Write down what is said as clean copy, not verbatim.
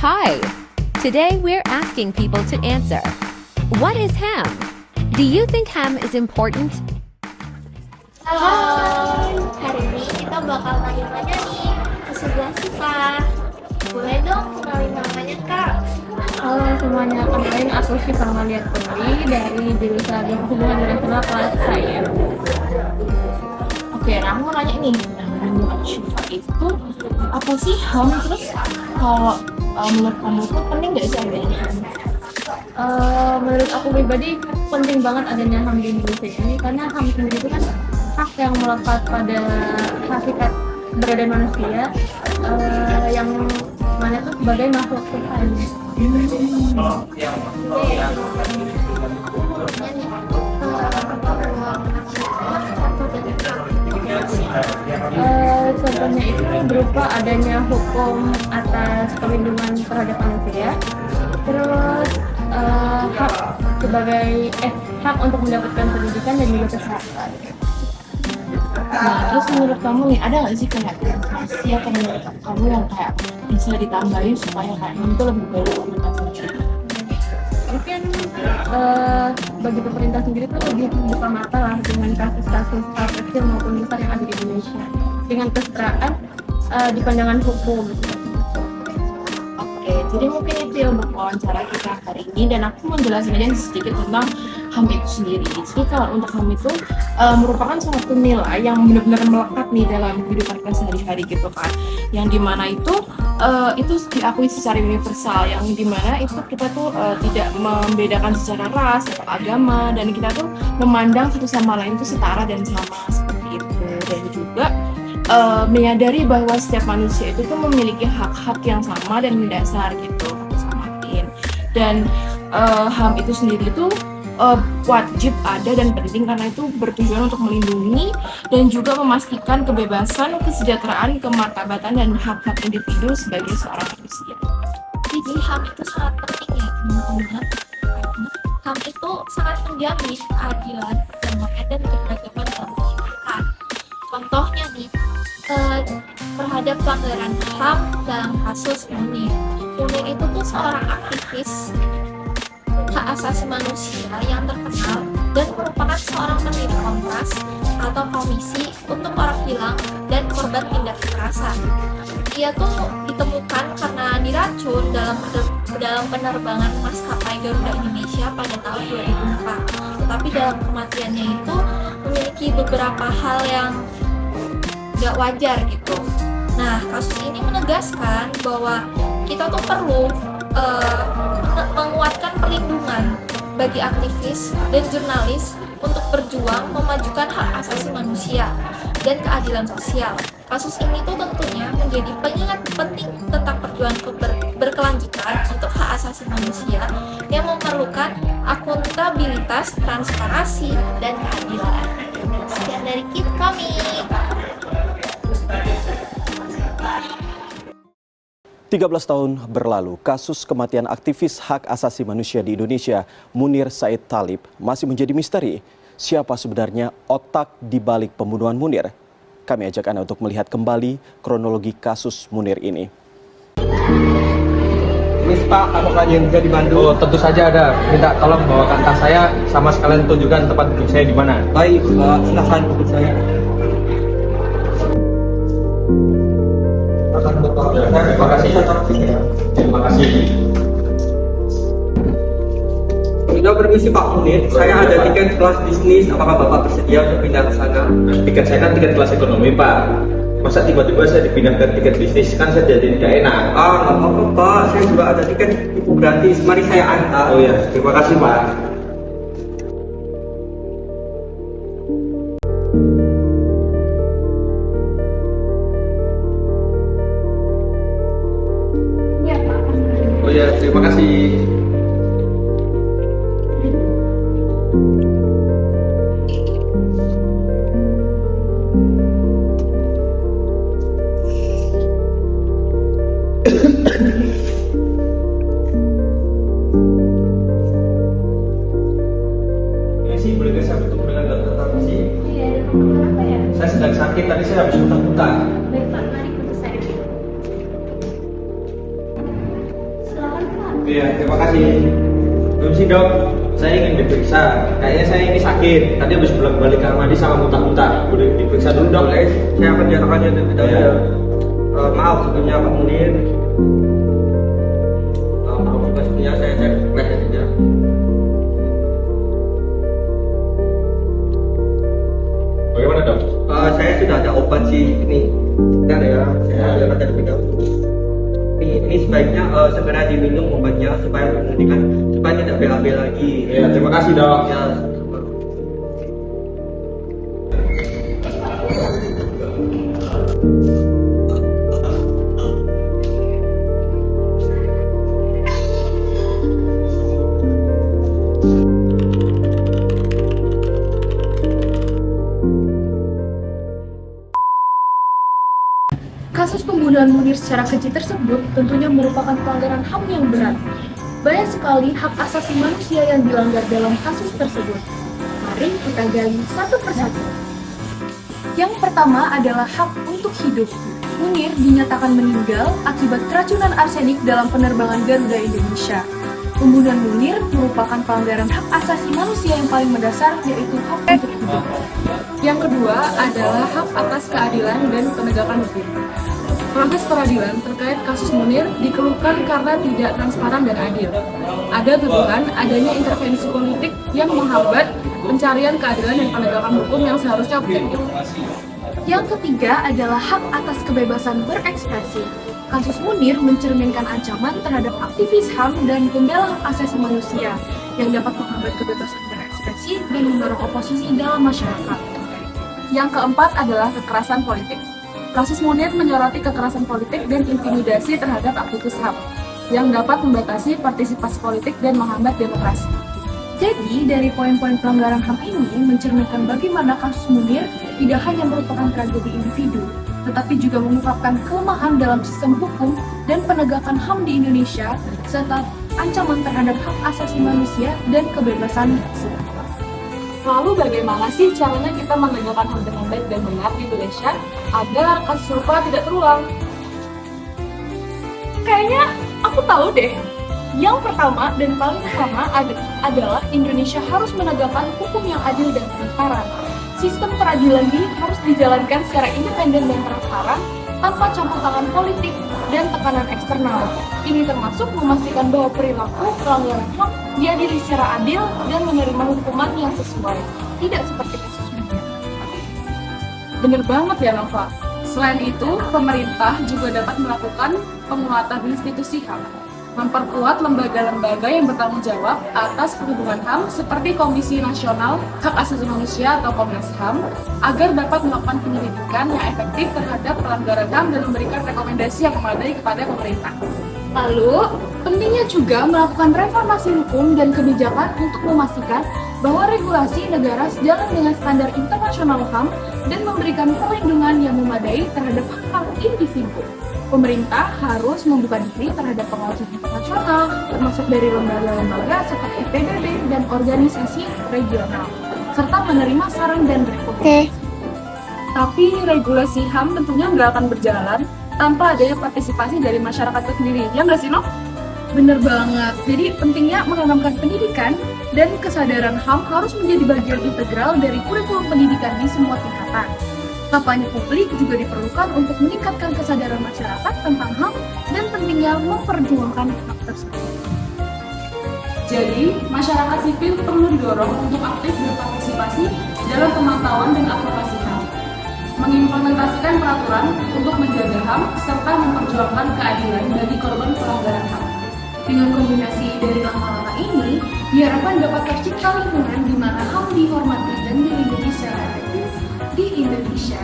Hi! Today we're asking people to answer. What is ham? Do you think ham is important? Halo, hari ini kita bakal nanya-nanya nih ke sebelah kita. Boleh dong kenalin namanya Kak? Halo semuanya, kenalin aku Syifa Maliat Putri dari jurusan Hubungan Internasional kelas saya. Oke, nah aku mau nanya nih, menurut Syifa itu apa sih HAM? Terus kalau menurut kamu itu penting nggak sih adanya HAM? Menurut aku pribadi penting banget adanya HAM di Indonesia ini karena HAM sendiri itu kan hak yang melekat pada hakikat keberadaan manusia yang mana itu sebagai makhluk Tuhan. Contohnya itu berupa adanya hukum atas perlindungan terhadap manusia, terus hak untuk mendapatkan pendidikan dan juga kesehatan. Nah, terus menurut kamu nih, ada nggak sih kayak inovasi atau menurut kamu yang kayak bisa ditambahin supaya kayak HAM itu lebih baik implementasinya? Mungkin bagi pemerintah sendiri tuh lebih membuka mata lah dengan kasus-kasus hal kecil maupun besar yang ada di Indonesia dengan kesetaraan di pandangan hukum. Oke, jadi mungkin itu ya untuk wawancara kita hari ini, dan aku mau jelasin aja sedikit tentang HAM itu sendiri. Jadi kalau untuk HAM itu merupakan suatu nilai yang benar-benar melekat nih dalam kehidupan kita sehari-hari gitu kan, yang dimana itu diakui secara universal, yang dimana itu kita tuh tidak membedakan secara ras atau agama, dan kita tuh memandang satu sama lain itu setara dan sama seperti itu. Dan juga menyadari bahwa setiap manusia itu tuh memiliki hak-hak yang sama dan mendasar gitu sama lain. Dan HAM itu sendiri tuh wajib ada dan penting karena itu bertujuan untuk melindungi dan juga memastikan kebebasan, kesejahteraan, kemartabatan dan hak-hak individu sebagai seorang manusia. Jadi HAM itu sangat penting ya teman-teman. HAM itu sangat menjamin keadilan, kedamaian dan keberagaman dalam masyarakat. Contohnya nih, terhadap pelanggaran HAM dalam kasus Munir. Munir itu tuh seorang aktivis hak asasi manusia yang terkenal dan merupakan seorang pendiri Kontras atau Komisi untuk Orang Hilang dan Korban Tindak Kekerasan. Ia tuh ditemukan karena diracun dalam penerbangan maskapai Garuda Indonesia pada tahun 2004. Tetapi dalam kematiannya itu memiliki beberapa hal yang gak wajar gitu. Nah, kasus ini menegaskan bahwa kita tuh perlu menguatkan perlindungan bagi aktivis dan jurnalis untuk berjuang memajukan hak asasi manusia dan keadilan sosial. Kasus ini tuh tentunya menjadi pengingat penting tentang perjuangan berkelanjutan untuk hak asasi manusia yang memerlukan akuntabilitas, transparansi, dan keadilan. Sekian dari kami. 13 tahun berlalu, kasus kematian aktivis hak asasi manusia di Indonesia, Munir Said Thalib, masih menjadi misteri. Siapa sebenarnya otak di balik pembunuhan Munir? Kami ajak Anda untuk melihat kembali kronologi kasus Munir ini. Miss Pak, apakah yang bisa dibantu? Oh, tentu saja ada. Minta tolong bawakan tas saya, sama sekalian tunjukkan tempat duduk saya di mana. Baik, Pak. Silahkan ikut saya. Terima kasih. Terima kasih. Sudah permisi Pak Munir, saya ada tiket kelas bisnis. Apakah Bapak bersedia untuk pindah ke sana? Tiket saya kan tiket kelas ekonomi, Pak. Masa tiba-tiba saya dipindahkan tiket bisnis, kan saya jadi tidak enak. Nggak apa-apa Pak, saya juga ada tiket itu gratis. Mari saya antar. Oh ya, terima kasih Pak. Oh ya, terima kasih. Boleh nggak saya bertemu dengan dokter Tarmizi? Iya, kenapa ya? Saya sedang sakit, tadi saya habis muntah-muntah. Baik Pak, mari ikut saya. Iya, terima kasih. Permisi dok, saya ingin diperiksa. Kayaknya saya ini sakit. Tadi habis bolak-balik kamar mandi sama muntah-muntah. Boleh diperiksa dulu dok? Boleh, saya akan nyatakannya terlebih dahulu. Iya. Maaf sebelumnya Pak Munir. Maaf sebelumnya saya cek web saja. Bagaimana dok? Saya sudah ada obat sih ini. Bentar ya, saya nyatakan terlebih dahulu. Ini sebaiknya segera diminum obatnya supaya menghentikan supaya tidak BAB lagi. Iya, terima kasih dok. Ya, Kasus pembunuhan Munir secara keji tersebut tentunya merupakan pelanggaran HAM yang berat. Banyak sekali hak asasi manusia yang dilanggar dalam kasus tersebut. Mari kita gali satu persatu. Yang pertama adalah hak untuk hidup. Munir dinyatakan meninggal akibat keracunan arsenik dalam penerbangan Garuda Indonesia. Pembunuhan Munir merupakan pelanggaran hak asasi manusia yang paling mendasar, yaitu hak untuk hidup. Yang kedua adalah hak atas keadilan dan penegakan hukum. Proses peradilan terkait kasus Munir dikeluhkan karena tidak transparan dan adil. Ada tuduhan adanya intervensi politik yang menghambat pencarian keadilan dan penegakan hukum yang seharusnya objektif. Yang ketiga adalah hak atas kebebasan berekspresi. Kasus Munir mencerminkan ancaman terhadap aktivis HAM dan pembela hak asasi manusia yang dapat menghambat kebebasan berekspresi dan mendorong oposisi dalam masyarakat. Yang keempat adalah kekerasan politik. Kasus Munir menyoroti kekerasan politik dan intimidasi terhadap aktivis HAM yang dapat membatasi partisipasi politik dan menghambat demokrasi. Jadi, dari poin-poin pelanggaran HAM ini mencerminkan bagaimana kasus Munir tidak hanya merupakan tragedi individu, tetapi juga mengungkapkan kelemahan dalam sistem hukum dan penegakan HAM di Indonesia, serta ancaman terhadap hak asasi manusia dan kebebasan bersyarat. Lalu bagaimana sih caranya kita menegakkan HAM dengan baik dan benar di Indonesia agar kasus serupa tidak terulang? Kayaknya aku tahu deh. Yang pertama dan paling utama adalah Indonesia harus menegakkan hukum yang adil dan transparan. Sistem peradilan ini harus dijalankan secara independen dan transparan tanpa campur tangan politik dan tekanan eksternal. Ini termasuk memastikan bahwa perilaku pelanggaran HAM diadili secara adil dan menerima hukuman yang sesuai, tidak seperti kasus Munir. Bener banget ya Nova. Selain itu, pemerintah juga dapat melakukan penguatan institusi HAM, memperkuat lembaga-lembaga yang bertanggung jawab atas perlindungan HAM seperti Komisi Nasional Hak Asasi Manusia atau Komnas HAM agar dapat melakukan penyelidikan yang efektif terhadap pelanggaran HAM dan memberikan rekomendasi yang memadai kepada pemerintah. Lalu, pentingnya juga melakukan reformasi hukum dan kebijakan untuk memastikan bahwa regulasi negara sejalan dengan standar internasional HAM dan memberikan perlindungan yang memadai terhadap hak individu. Pemerintah harus membuka diri terhadap pengawasan internasional, termasuk dari lembaga-lembaga seperti PBB dan organisasi regional, serta menerima saran dan rekomendasi. Tapi regulasi HAM tentunya nggak akan berjalan tanpa adanya partisipasi dari masyarakat itu sendiri, ya nggak sih, No? Bener banget. Jadi pentingnya menanamkan pendidikan dan kesadaran HAM harus menjadi bagian integral dari kurikulum pendidikan di semua tingkatan. Kampanye publik juga diperlukan untuk meningkatkan kesadaran masyarakat tentang HAM dan pentingnya memperjuangkan hak tersebut. Jadi, masyarakat sipil perlu didorong untuk aktif berpartisipasi dalam pemantauan dan advokasi HAM, mengimplementasikan peraturan untuk menjaga HAM, serta memperjuangkan keadilan bagi korban pelanggaran HAM. Dengan kombinasi dari langkah-langkah ini, diharapkan dapat tercipta lingkungan di mana HAM dihormati dan dilindungi secara efektif di Indonesia.